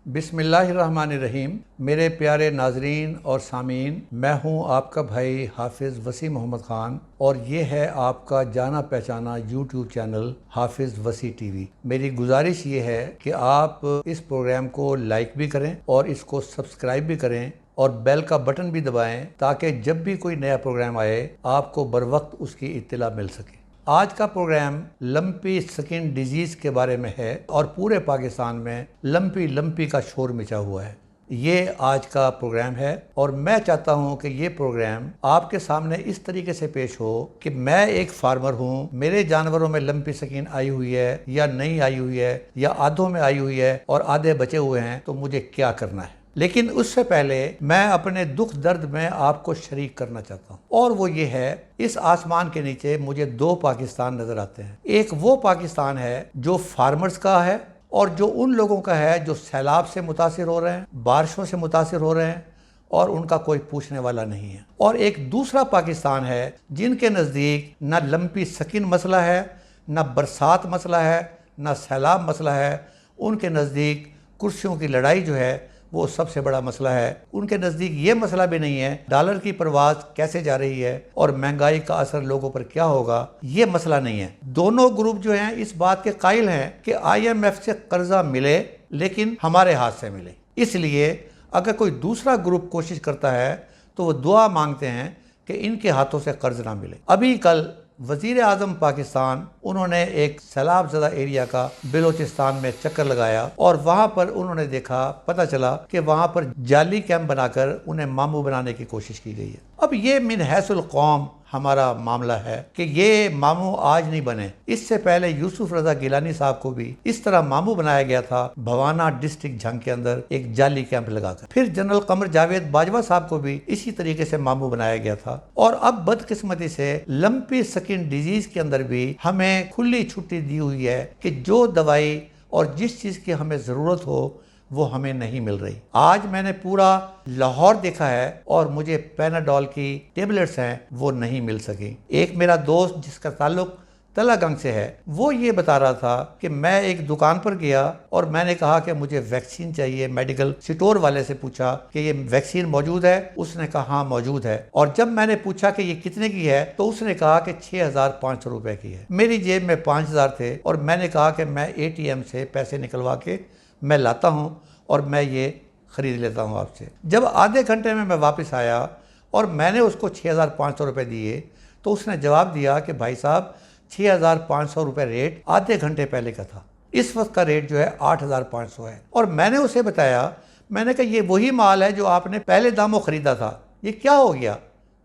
बिस्मिल्लाहिर्रहमानिर्रहीम। मेरे प्यारे नाजरीन और सामीन, मैं हूं आपका भाई हाफिज़ वसी मोहम्मद ख़ान और ये है आपका जाना पहचाना यूट्यूब चैनल हाफिज़ वसी टीवी। मेरी गुजारिश ये है कि आप इस प्रोग्राम को लाइक भी करें और इसको सब्सक्राइब भी करें और बेल का बटन भी दबाएं ताकि जब भी कोई नया प्रोग्राम आए आपको बर वक्त उसकी इत्तला मिल सके। आज का प्रोग्राम लंपी स्किन डिजीज़ के बारे में है और पूरे पाकिस्तान में लंपी का शोर मचा हुआ है। ये आज का प्रोग्राम है और मैं चाहता हूं कि ये प्रोग्राम आपके सामने इस तरीके से पेश हो कि मैं एक फार्मर हूं, मेरे जानवरों में लंपी स्किन आई हुई है या नहीं आई हुई है या आधों में आई हुई है और आधे बचे हुए हैं, तो मुझे क्या करना है। लेकिन उससे पहले मैं अपने दुख दर्द में आपको शरीक करना चाहता हूँ और वो ये है, इस आसमान के नीचे मुझे दो पाकिस्तान नजर आते हैं। एक वो पाकिस्तान है जो फार्मर्स का है और जो उन लोगों का है जो सैलाब से मुतासिर हो रहे हैं, बारिशों से मुतासिर हो रहे हैं और उनका कोई पूछने वाला नहीं है। और एक दूसरा पाकिस्तान है जिनके नज़दीक न लंपी स्किन मसला है, न बरसात मसला है, न सैलाब मसला है। उनके नज़दीक कुर्सियों की लड़ाई जो है वो सबसे बड़ा मसला है। उनके नज़दीक ये मसला भी नहीं है डॉलर की परवाज कैसे जा रही है और महंगाई का असर लोगों पर क्या होगा, ये मसला नहीं है। दोनों ग्रुप जो हैं इस बात के कायल हैं कि IMF से कर्जा मिले लेकिन हमारे हाथ से मिले। इसलिए अगर कोई दूसरा ग्रुप कोशिश करता है तो वो दुआ मांगते हैं कि इनके हाथों से कर्ज ना मिले। अभी कल वज़ीर आज़म पाकिस्तान उन्होंने एक सैलाब ज़दा एरिया का बलोचिस्तान में चक्कर लगाया और वहाँ पर उन्होंने देखा, पता चला कि वहाँ पर जाली कैंप बनाकर उन्हें मामू बनाने की कोशिश की गई है। अब ये मिन हैसुल कौम हमारा मामला है कि ये मामू आज नहीं बने। इससे पहले यूसुफ रजा गिलानी साहब को भी इस तरह मामू बनाया गया था भवाना डिस्ट्रिक्ट झंग के अंदर एक जाली कैंप लगाकर। फिर जनरल कमर जावेद बाजवा साहब को भी इसी तरीके से मामू बनाया गया था। और अब बदकिस्मती से लंपी स्किन डिजीज के अंदर भी हमें खुली छुट्टी दी हुई है कि जो दवाई और जिस चीज की हमें जरूरत हो वो हमें नहीं मिल रही। आज मैंने पूरा लाहौर देखा है और मुझे पैनाडोल की टेबलेट्स हैं वो नहीं मिल सकी। एक मेरा दोस्त जिसका ताल्लुक तलागंग से है वो ये बता रहा था कि मैं एक दुकान पर गया और मैंने कहा कि मुझे वैक्सीन चाहिए। मेडिकल स्टोर वाले से पूछा कि ये वैक्सीन मौजूद है, उसने कहा हाँ मौजूद है। और जब मैंने पूछा कि ये कितने की है तो उसने कहा कि 6,500 रुपए की है। मेरी जेब में 5,000 थे और मैंने कहा कि मैं ATM से पैसे निकलवा के मैं लाता हूँ और मैं ये ख़रीद लेता हूँ आपसे। जब आधे घंटे में मैं वापस आया और मैंने उसको 6,500 रुपये दिए तो उसने जवाब दिया कि भाई साहब 6,500 रुपये रेट आधे घंटे पहले का था, इस वक्त का रेट जो है 8,500 है। और मैंने उसे बताया, मैंने कहा ये वही माल है जो आपने पहले दामों ख़रीदा था, ये क्या हो गया?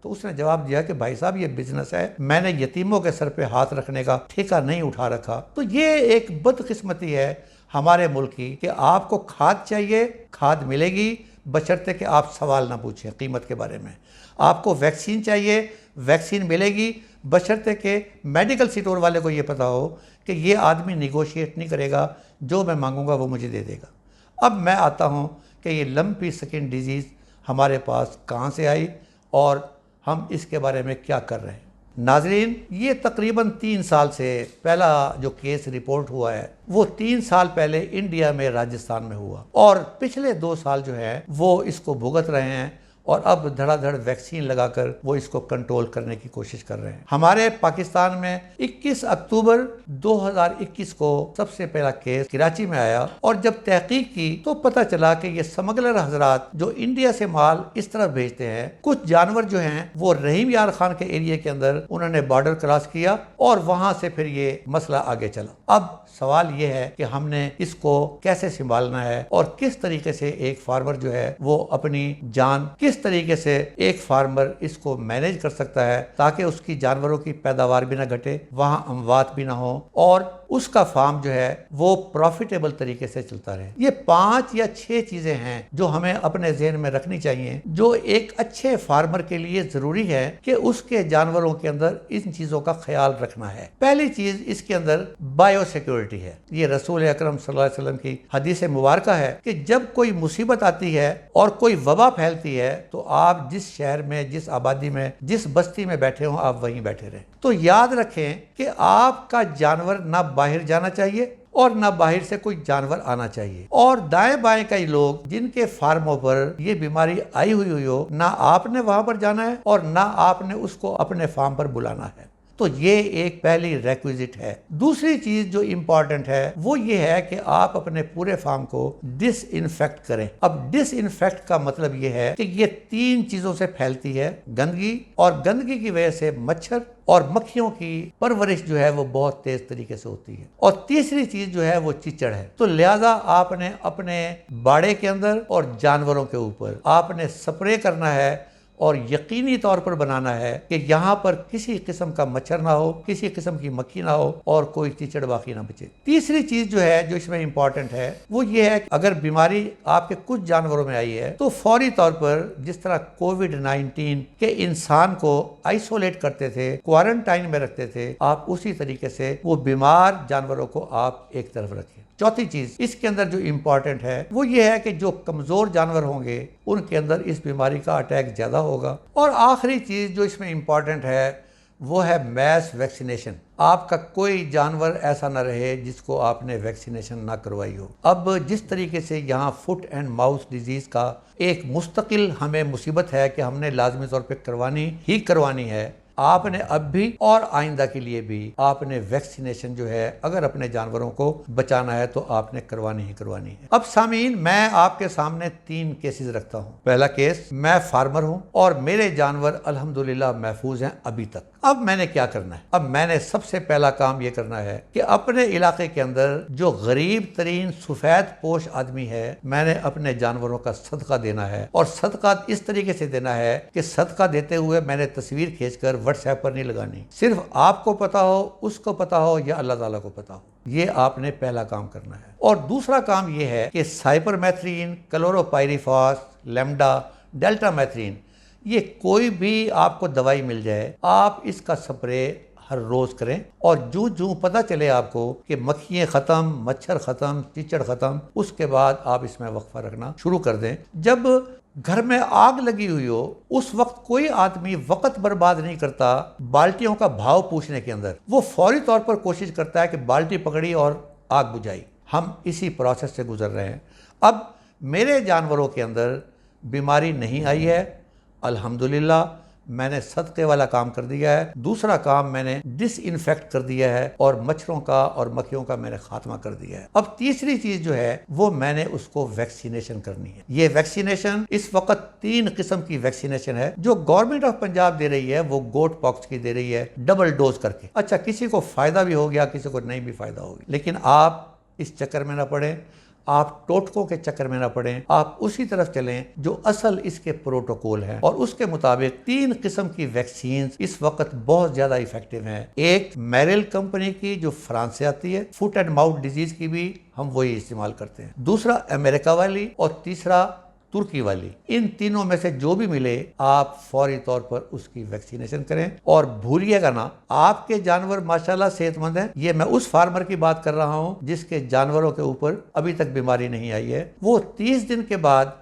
तो उसने जवाब दिया कि भाई साहब ये बिजनेस है, मैंने यतीमों के सर पे हाथ रखने का ठेका नहीं उठा रखा। तो ये एक बदकिस्मती है हमारे मुल्क की कि आपको खाद चाहिए, खाद मिलेगी बशर्ते कि आप सवाल ना पूछें कीमत के बारे में। आपको वैक्सीन चाहिए, वैक्सीन मिलेगी बशर्ते कि मेडिकल स्टोर वाले को ये पता हो कि ये आदमी निगोशिएट नहीं करेगा, जो मैं मांगूंगा वो मुझे दे देगा। अब मैं आता हूँ कि ये लंपी स्किन डिजीज़ हमारे पास कहाँ से आई और हम इसके बारे में क्या कर रहे हैं। नाजरीन, ये तकरीबन 3 साल से पहला जो केस रिपोर्ट हुआ है वो 3 साल पहले इंडिया में राजस्थान में हुआ और पिछले 2 साल जो है वो इसको भुगत रहे हैं और अब धड़ाधड़ वैक्सीन लगाकर वो इसको कंट्रोल करने की कोशिश कर रहे हैं। हमारे पाकिस्तान में 21 अक्टूबर 2021 को सबसे पहला केस कराची में आया और जब तहकीक की तो पता चला कि ये स्मगलर हजरात जो इंडिया से माल इस तरह भेजते हैं, कुछ जानवर जो हैं वो रहीम यार खान के एरिया के अंदर उन्होंने बॉर्डर क्रॉस किया और वहां से फिर ये मसला आगे चला। अब सवाल ये है कि हमने इसको कैसे संभालना है और किस तरीके से एक फार्मर जो है वो अपनी जान, किस तरीके से एक फार्मर इसको मैनेज कर सकता है ताकि उसकी जानवरों की पैदावार भी ना घटे, वहाँ अमवात भी ना हो और उसका फार्म जो है वो प्रॉफिटेबल तरीके से चलता रहे। ये 5 या 6 चीजें हैं जो हमें अपने जहन में रखनी चाहिए, जो एक अच्छे फार्मर के लिए जरूरी है कि उसके जानवरों के अंदर इन चीजों का ख्याल रखना है। पहली चीज इसके अंदर बायो सिक्योरिटी है। ये रसूल अकरम सल्लल्लाहु अलैहि वसल्लम की हदीस मुबारक है कि जब कोई मुसीबत आती है और कोई वबा फैलती है तो आप जिस शहर में, जिस आबादी में, जिस बस्ती में बैठे हो, आप वहीं बैठे रहें। तो याद रखें कि आपका जानवर ना बाहर जाना चाहिए और ना बाहर से कोई जानवर आना चाहिए। और दाएं बाएं कई लोग जिनके फार्मों पर ये बीमारी आई हुई हो, ना आपने वहां पर जाना है और ना आपने उसको अपने फार्म पर बुलाना है। तो ये एक पहली रेक्विजिट है। दूसरी चीज जो इंपॉर्टेंट है वो ये है कि आप अपने पूरे फार्म को डिसइंफेक्ट करें। अब डिसइंफेक्ट का मतलब ये है कि ये 3 चीजों से फैलती है, गंदगी, और गंदगी की वजह से मच्छर और मक्खियों की परवरिश जो है वो बहुत तेज तरीके से होती है। और तीसरी चीज जो है वो चिचड़ है। तो लिहाजा आपने अपने बाड़े के अंदर और जानवरों के ऊपर आपने स्प्रे करना है और यकीनी तौर पर बनाना है कि यहाँ पर किसी किस्म का मच्छर ना हो, किसी किस्म की मक्खी ना हो और कोई चिचड़ बाकी ना बचे। तीसरी चीज जो है जो इसमें इंपॉर्टेंट है वो ये है कि अगर बीमारी आपके कुछ जानवरों में आई है तो फौरी तौर पर जिस तरह कोविड-19 के इंसान को आइसोलेट करते थे, क्वारंटाइन में रखते थे, आप उसी तरीके से वो बीमार जानवरों को आप एक तरफ रखें। चौथी चीज इसके अंदर जो इंपॉर्टेंट है वो ये है कि जो कमजोर जानवर होंगे उनके अंदर इस बीमारी का अटैक ज्यादा होगा। और आखिरी चीज जो इसमें इंपॉर्टेंट है वो है मैस वैक्सीनेशन। आपका कोई जानवर ऐसा ना रहे जिसको आपने वैक्सीनेशन ना करवाई हो। अब जिस तरीके से यहाँ फुट एंड माउथ डिजीज का एक मुस्तकिल हमें मुसीबत है कि हमने लाजमी तौर पे करवानी ही करवानी है, आपने अब भी और आइंदा के लिए भी आपने वैक्सीनेशन जो है अगर अपने जानवरों को बचाना है तो आपने करवानी ही करवानी है। अब सामीन, मैं आपके सामने 3 केसेस रखता हूँ। पहला केस, मैं फार्मर हूँ और मेरे जानवर अल्हम्दुलिल्लाह महफूज हैं अभी तक। अब मैंने क्या करना है? अब मैंने सबसे पहला काम ये करना है कि अपने इलाके के अंदर जो गरीब तरीन सफेद पोश आदमी है, मैंने अपने जानवरों का सदका देना है। और सदका इस तरीके से देना है कि सदका देते हुए मैंने तस्वीर खींचकर व्हाट्सएप पर नहीं लगानी। सिर्फ आपको पता हो, उसको पता हो या अल्लाह ताला को पता हो। ये आपने पहला काम करना है। और दूसरा काम ये है कि साइपरमेथ्रिन, क्लोरोपाइरिफॉस, लैम्डा, डेल्टामेथ्रिन, ये कोई भी आपको दवाई मिल जाए, आप इसका स्प्रे हर रोज करें। और जो पता चले आपको कि मक्खियाँ खत्म, मच्छर खत्म, चिचड़ खत्म, उसके बाद आप इसमें वक्फा रखना शुरू कर दें। जब घर में आग लगी हुई हो उस वक्त कोई आदमी वक्त बर्बाद नहीं करता बाल्टियों का भाव पूछने के अंदर, वो फौरी तौर पर कोशिश करता है कि बाल्टी पकड़ी और आग बुझाई। हम इसी प्रोसेस से गुजर रहे हैं। अब मेरे जानवरों के अंदर बीमारी नहीं आई है, अल्हम्दुलिल्लाह। मैंने सदके वाला काम कर दिया है। दूसरा काम, मैंने डिसइंफेक्ट कर दिया है और मच्छरों का और मक्खियों का मैंने खात्मा कर दिया है। अब तीसरी चीज जो है वो मैंने उसको वैक्सीनेशन करनी है। ये वैक्सीनेशन इस वक्त 3 किस्म की वैक्सीनेशन है जो गवर्नमेंट ऑफ पंजाब दे रही है। वो गोट पॉक्स की दे रही है डबल डोज करके। अच्छा, किसी को फायदा भी हो गया, किसी को नहीं भी फायदा हो गया, लेकिन आप इस चक्कर में ना पड़े, आप टोटकों के चक्कर में ना पड़ें। आप उसी तरफ चलें जो असल इसके प्रोटोकॉल है और उसके मुताबिक 3 किस्म की वैक्सीन इस वक्त बहुत ज्यादा इफेक्टिव हैं। एक मेरिल कंपनी की जो फ्रांस से आती है, फुट एंड माउथ डिजीज की भी हम वही इस्तेमाल करते हैं। दूसरा अमेरिका वाली और तीसरा तुर्की वाली। इन तीनों में से जो भी मिले आप फौरी तौर पर उसकी वैक्सीनेशन करें। और भूलिएगा ना, आपके जानवर माशाल्लाह सेहतमंद हैं। ये मैं उस फार्मर की बात कर रहा हूं जिसके जानवरों के ऊपर अभी तक बीमारी नहीं आई है। वो 30 दिन के बाद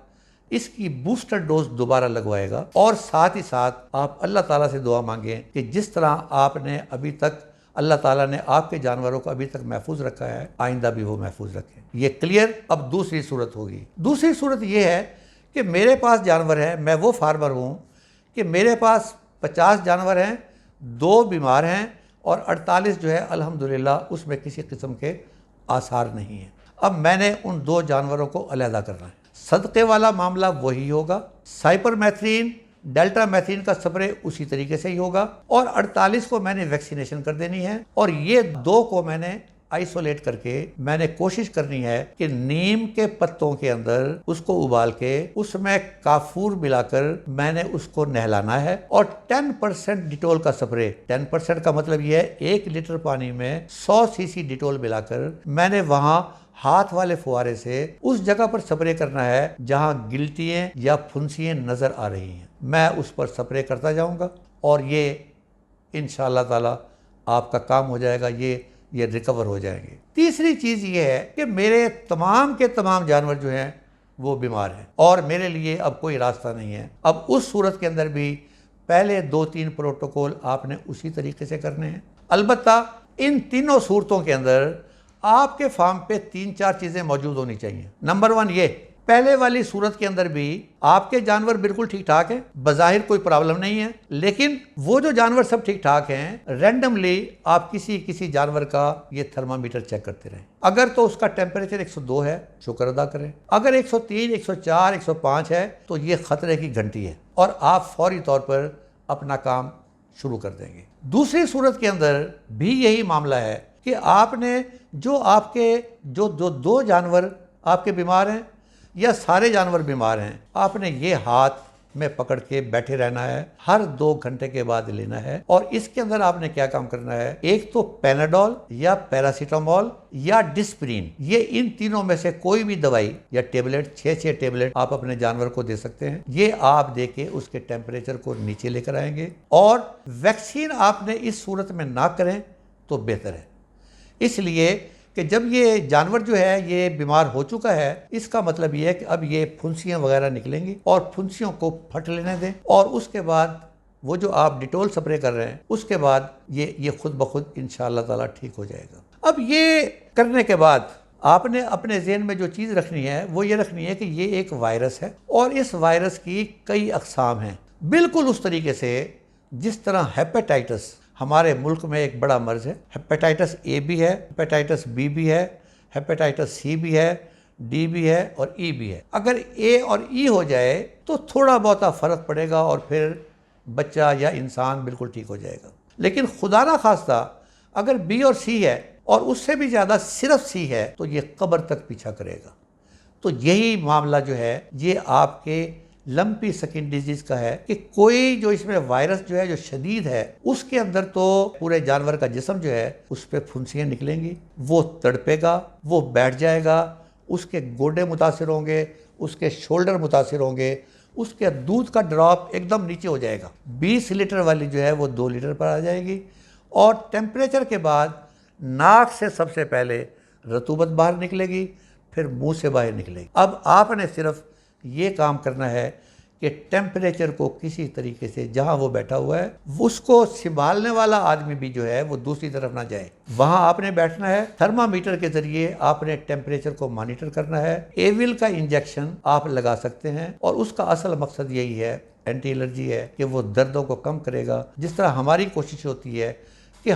इसकी बूस्टर डोज दोबारा लगवाएगा। और साथ ही साथ आप अल्लाह ताला से दुआ मांगें कि जिस तरह आपने अभी तक, अल्लाह ताला ने आपके जानवरों को अभी तक महफूज रखा है, आइंदा भी वो महफूज रखें। ये क्लियर। अब दूसरी सूरत होगी। दूसरी सूरत ये है कि मेरे पास जानवर है, मैं वो फार्मर हूँ कि मेरे पास 50 जानवर हैं, 2 बीमार हैं और 48 जो है अल्हम्दुलिल्लाह उसमें किसी किस्म के आसार नहीं हैं। अब मैंने उन 2 जानवरों को अलहदा करना है। सदक़े वाला मामला वही होगा, साइपरमेथ्रिन, डेल्टामेथ्रिन का स्प्रे उसी तरीके से ही होगा और 48 को मैंने वैक्सीनेशन कर देनी है और ये 2 को मैंने आइसोलेट करके मैंने कोशिश करनी है कि नीम के पत्तों के अंदर उसको उबाल के उसमें काफूर मिलाकर मैंने उसको नहलाना है और 10% डिटोल का स्प्रे, 10% का मतलब यह है 1 लीटर पानी में 100 सीसी डिटोल मिलाकर मैंने वहां हाथ वाले फुहारे से उस जगह पर स्प्रे करना है जहां गिल्टियां या फुंसियां नजर आ रही हैं। मैं उस पर स्प्रे करता जाऊंगा और ये इंशाअल्लाह ताला आपका काम हो जाएगा, ये रिकवर हो जाएंगे। तीसरी चीज़ ये है कि मेरे तमाम के तमाम जानवर जो हैं वो बीमार हैं और मेरे लिए अब कोई रास्ता नहीं है। अब उस सूरत के अंदर भी पहले 2-3 प्रोटोकॉल आपने उसी तरीके से करने हैं। अलबत्ता इन तीनों सूरतों के अंदर आपके फार्म पे 3-4 चीज़ें मौजूद होनी चाहिए। नंबर 1 ये, पहले वाली सूरत के अंदर भी आपके जानवर बिल्कुल ठीक ठाक हैं, बज़ाहिर कोई प्रॉब्लम नहीं है, लेकिन वो जो जानवर सब ठीक ठाक हैं, रैंडमली आप किसी जानवर का ये थर्मामीटर चेक करते रहें। अगर तो उसका टेम्परेचर 102 है, शुक्र अदा करें। अगर 103, 104, 105 है तो ये खतरे की घंटी है और आप फौरी तौर पर अपना काम शुरू कर देंगे। दूसरी सूरत के अंदर भी यही मामला है कि आपने जो जो 2 जानवर आपके बीमार हैं या सारे जानवर बीमार हैं, आपने ये हाथ में पकड़ के बैठे रहना है, हर 2 घंटे के बाद लेना है। और इसके अंदर आपने क्या काम करना है, एक तो पैनाडोल या पैरासीटामोल या डिस्प्रिन, ये इन तीनों में से कोई भी दवाई या टेबलेट, 6 टेबलेट आप अपने जानवर को दे सकते हैं। ये आप दे के उसके टेम्परेचर को नीचे लेकर आएंगे। और वैक्सीन आपने इस सूरत में ना करें तो बेहतर है, इसलिए कि जब ये जानवर जो है ये बीमार हो चुका है, इसका मतलब ये है कि अब ये फुंसियाँ वगैरह निकलेंगी और फुंसियों को फट लेने दें और उसके बाद वो जो आप डिटोल स्प्रे कर रहे हैं उसके बाद ये खुद ब खुद इंशाअल्लाह ताला ठीक हो जाएगा। अब ये करने के बाद आपने अपने ज़हन में जो चीज़ रखनी है वो ये रखनी है कि ये एक वायरस है और इस वायरस की कई अक़साम हैं, बिल्कुल उस तरीके से जिस तरह हेपेटाइटिस हमारे मुल्क में एक बड़ा मर्ज है। हेपेटाइटिस ए भी है, हेपेटाइटिस बी भी है, हेपेटाइटिस सी भी है, डी भी है और ई भी है। अगर ए और ई हो जाए तो थोड़ा बहुत फ़र्क पड़ेगा और फिर बच्चा या इंसान बिल्कुल ठीक हो जाएगा। लेकिन खुदा ना खास्ता अगर बी और सी है और उससे भी ज़्यादा सिर्फ सी है तो ये कब्र तक पीछा करेगा। तो यही मामला जो है ये आपके लंपी स्किन डिजीज का है कि कोई जो इसमें वायरस जो है जो शदीद है उसके अंदर तो पूरे जानवर का जिस्म जो है उस पर फुंसियाँ निकलेंगी, वो तड़पेगा, वो बैठ जाएगा, उसके गोडे मुतासिर होंगे, उसके शोल्डर मुतासिर होंगे, उसके दूध का ड्रॉप एकदम नीचे हो जाएगा। 20 लीटर वाली जो है वो 2 लीटर पर आ जाएगी और टेम्परेचर के बाद नाक से सबसे पहले रतूबत बाहर निकलेगी, फिर मुंह से बाहर निकलेगी। अब आपने सिर्फ ये काम करना है कि टेम्परेचर को किसी तरीके से जहां वो बैठा हुआ है उसको संभालने वाला आदमी भी जो है वो दूसरी तरफ ना जाए, वहां आपने बैठना है। थर्मामीटर के जरिए आपने टेम्परेचर को मॉनिटर करना है। एविल का इंजेक्शन आप लगा सकते हैं और उसका असल मकसद यही है, एंटी एलर्जी है, कि वो दर्दों को कम करेगा। जिस तरह हमारी कोशिश होती है कि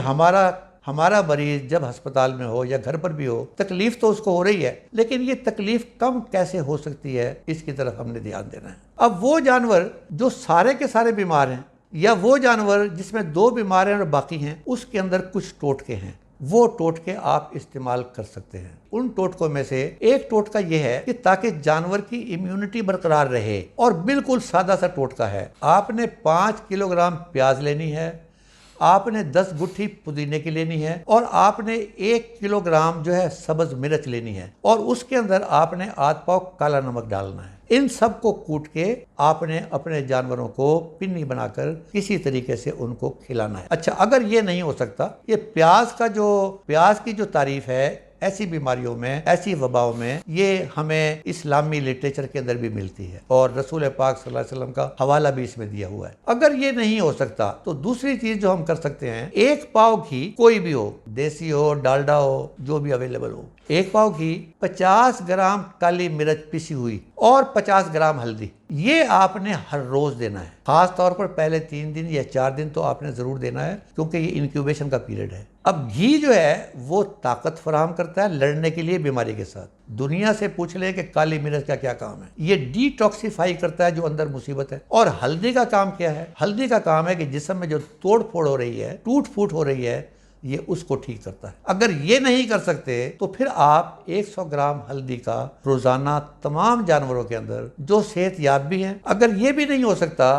हमारा मरीज जब अस्पताल में हो या घर पर भी हो, तकलीफ तो उसको हो रही है, लेकिन ये तकलीफ कम कैसे हो सकती है इसकी तरफ हमने ध्यान देना है। अब वो जानवर जो सारे के सारे बीमार हैं या वो जानवर जिसमें 2 बीमार हैं और बाकी हैं, उसके अंदर कुछ टोटके हैं, वो टोटके आप इस्तेमाल कर सकते हैं। उन टोटकों में से एक टोटका यह है कि ताकि जानवर की इम्यूनिटी बरकरार रहे, और बिल्कुल सादा सा टोटका है। आपने 5 किलोग्राम प्याज लेनी है, आपने 10 गुट्ठी पुदीने की लेनी है और आपने 1 किलोग्राम जो है सब्ज मिर्च लेनी है और उसके अंदर आपने आध पाव काला नमक डालना है। इन सब को कूट के आपने अपने जानवरों को पिन्नी बनाकर किसी तरीके से उनको खिलाना है। अच्छा, अगर ये नहीं हो सकता, ये प्याज की जो तारीफ है ऐसी बीमारियों में, ऐसी वबाओं में, ये हमें इस्लामी लिटरेचर के अंदर भी मिलती है और रसूल पाक सल्लल्लाहु अलैहि वसल्लम का हवाला भी इसमें दिया हुआ है। अगर ये नहीं हो सकता तो दूसरी चीज जो हम कर सकते हैं, 1 पाव घी, कोई भी हो, देसी हो, डालडा हो, जो भी अवेलेबल हो, 1 पाव घी, 50 ग्राम काली मिर्च पिसी हुई और 50 ग्राम हल्दी, ये आपने हर रोज देना है। खास तौर पर पहले 3 दिन या 4 दिन तो आपने जरूर देना है क्योंकि ये इंक्यूबेशन का पीरियड है। अब घी जो है वो ताकत फराहम करता है लड़ने के लिए बीमारी के साथ। दुनिया से पूछ ले कि काली मिर्च का क्या काम है, ये डिटॉक्सिफाई करता है जो अंदर मुसीबत है। और हल्दी का काम क्या है? हल्दी का काम है कि जिस्म में जो तोड़ फोड़ हो रही है, टूट फूट हो रही है, ये उसको ठीक करता है। अगर ये नहीं कर सकते तो फिर आप 100 ग्राम हल्दी का रोजाना तमाम जानवरों के अंदर जो सेहतयाब भी हैं, अगर ये भी नहीं हो सकता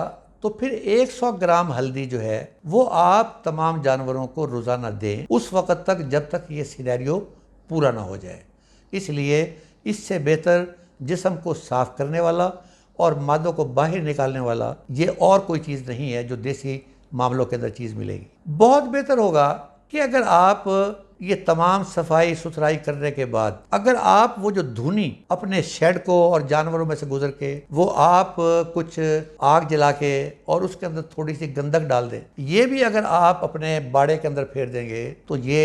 तो फिर 100 ग्राम हल्दी जो है वो आप तमाम जानवरों को रोजाना दें उस वक्त तक जब तक ये सिनेरियो पूरा ना हो जाए। इसलिए इससे बेहतर जिस्म को साफ करने वाला और मादों को बाहर निकालने वाला ये और कोई चीज़ नहीं है जो देसी मामलों के अंदर चीज़ मिलेगी। बहुत बेहतर होगा कि अगर आप ये तमाम सफाई सुथराई करने के बाद अगर आप वो जो धुनी अपने शेड को और जानवरों में से गुजर के वो आप कुछ आग जला के और उसके अंदर थोड़ी सी गंधक डाल दें, ये भी अगर आप अपने बाड़े के अंदर फेर देंगे तो ये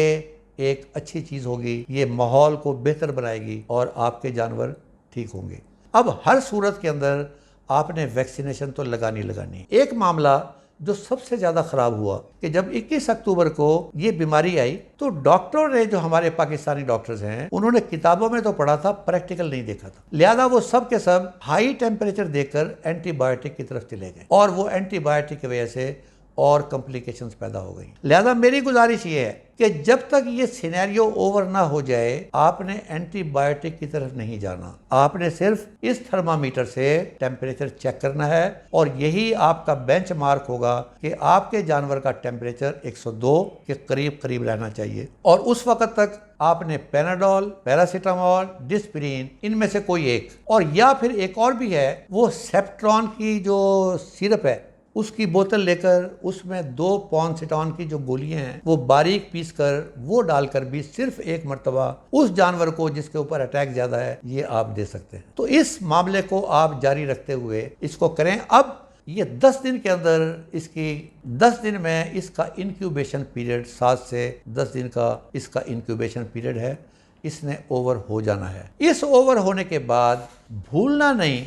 एक अच्छी चीज़ होगी, ये माहौल को बेहतर बनाएगी और आपके जानवर ठीक होंगे। अब हर सूरत के अंदर आपने वैक्सीनेशन तो लगानी लगानी। एक मामला जो सबसे ज़्यादा ख़राब हुआ कि जब 21 अक्टूबर को ये बीमारी आई तो डॉक्टरों ने, जो हमारे पाकिस्तानी डॉक्टर्स हैं, उन्होंने किताबों में तो पढ़ा था, प्रैक्टिकल नहीं देखा था। लिहाजा वो सब के सब हाई टेम्परेचर देकर एंटीबायोटिक की तरफ चले गए और वो एंटीबायोटिक की वजह से और कॉम्प्लिकेशंस पैदा हो गई। लिहाजा मेरी गुजारिश ये है कि जब तक ये सिनेरियो ओवर ना हो जाए आपने एंटीबायोटिक की तरफ नहीं जाना। आपने सिर्फ इस थर्मामीटर से टेम्परेचर चेक करना है और यही आपका बेंचमार्क होगा कि आपके जानवर का टेम्परेचर 102 के करीब करीब रहना चाहिए और उस वक्त तक आपने पैनाडोल, पैरासीटामोल, डिस्पिरिन, इनमें से कोई एक, और या फिर एक और भी है वो सेप्ट्रॉन की जो सिरप है उसकी बोतल लेकर उसमें 2 पॉन्सिटॉन की जो गोलियां हैं वो बारीक पीस कर वो डालकर भी सिर्फ एक मरतबा उस जानवर को जिसके ऊपर अटैक ज्यादा है ये आप दे सकते हैं। तो इस मामले को आप जारी रखते हुए इसको करें। अब ये 10 दिन के अंदर इसकी 10 दिन में इसका इंक्यूबेशन पीरियड 7 से 10 दिन का इसका इंक्यूबेशन पीरियड है, इसने ओवर हो जाना है। इस ओवर होने के बाद भूलना नहीं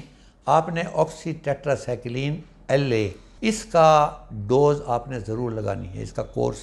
आपने ऑक्सीटेट्रासाइक्लिन LA इसका डोज आपने ज़रूर लगानी है, इसका कोर्स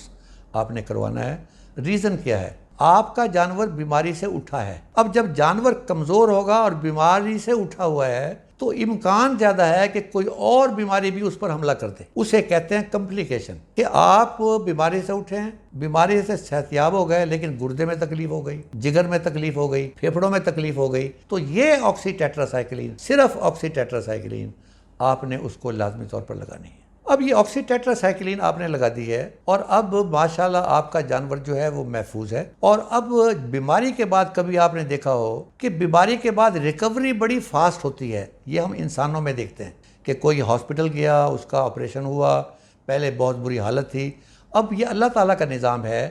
आपने करवाना है। रीज़न क्या है? आपका जानवर बीमारी से उठा है। अब जब जानवर कमज़ोर होगा और बीमारी से उठा हुआ है तो इम्कान ज़्यादा है कि कोई और बीमारी भी उस पर हमला कर दे। उसे कहते हैं कॉम्प्लिकेशन, कि आप बीमारी से उठे हैं, बीमारी से सेहतयाब हो गए लेकिन गुर्दे में तकलीफ हो गई, जिगर में तकलीफ हो गई, फेफड़ों में तकलीफ हो गई, तो ये ऑक्सीटेट्रासाइक्लिन, सिर्फ ऑक्सीटेट्रासाइक्लिन आपने उसको लाजमी तौर पर लगानी है। अब ये ऑक्सीटेट्रासाइक्लिन आपने लगा दी है और अब माशाल्लाह आपका जानवर जो है वो महफूज है। और अब बीमारी के बाद कभी आपने देखा हो कि बीमारी के बाद रिकवरी बड़ी फास्ट होती है। ये हम इंसानों में देखते हैं कि कोई हॉस्पिटल गया, उसका ऑपरेशन हुआ, पहले बहुत बुरी हालत थी, अब ये अल्लाह ताला का निज़ाम है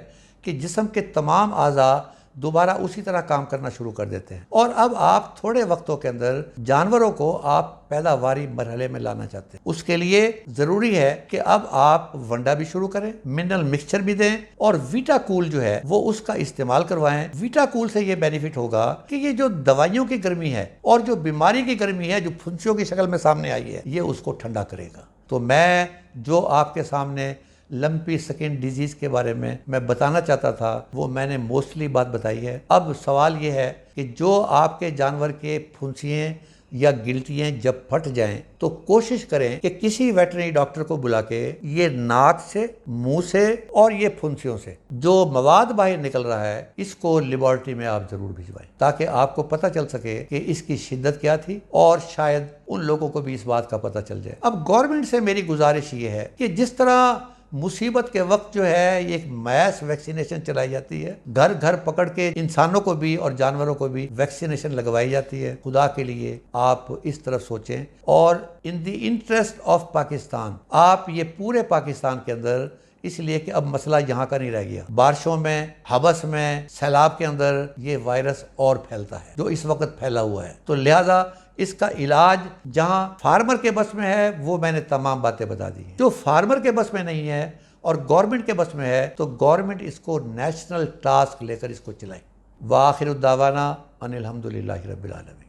कि जिस्म के तमाम आज़ा दोबारा उसी तरह काम करना शुरू कर देते हैं। और अब आप थोड़े वक्तों के अंदर जानवरों को आप पैदावारी मरहले में लाना चाहते हैं। उसके लिए ज़रूरी है कि अब आप वंडा भी शुरू करें, मिनरल मिक्सचर भी दें और वीटाकूल जो है वो उसका इस्तेमाल करवाएं। वीटाकूल से ये बेनिफिट होगा कि ये जो दवाइयों की गर्मी है और जो बीमारी की गर्मी है जो फुंसियों की शक्ल में सामने आई है ये उसको ठंडा करेगा। तो मैं जो आपके सामने लंपी स्किन डिजीज के बारे में मैं बताना चाहता था वो मैंने मोस्टली बात बताई है। अब सवाल ये है कि जो आपके जानवर के फुंसियाँ या गिल्टियाँ जब फट जाएं तो कोशिश करें कि किसी वेटरनरी डॉक्टर को बुला के ये नाक से, मुंह से और ये फुंसियों से जो मवाद बाहर निकल रहा है इसको लेबोरेटरी में आप जरूर भिजवाएं ताकि आपको पता चल सके कि इसकी शिद्दत क्या थी और शायद उन लोगों को भी इस बात का पता चल जाए। अब गवर्नमेंट से मेरी गुजारिश ये है कि जिस तरह मुसीबत के वक्त जो है ये एक मैस वैक्सीनेशन चलाई जाती है, घर घर पकड़ के इंसानों को भी और जानवरों को भी वैक्सीनेशन लगवाई जाती है, खुदा के लिए आप इस तरफ सोचें और in the interest of Pakistan आप ये पूरे पाकिस्तान के अंदर, इसलिए कि अब मसला यहाँ का नहीं रह गया। बारिशों में, हवस में, सैलाब के अंदर ये वायरस और फैलता है जो इस वक्त फैला हुआ है। तो लिहाजा इसका इलाज जहां फार्मर के बस में है वो मैंने तमाम बातें बता दी हैं। जो फार्मर के बस में नहीं है और गवर्नमेंट के बस में है तो गवर्नमेंट इसको नेशनल टास्क लेकर इसको चलाए। वाखिर दावाना अनिल हम्दुलिल्लाहि रब्बिल आलमीन।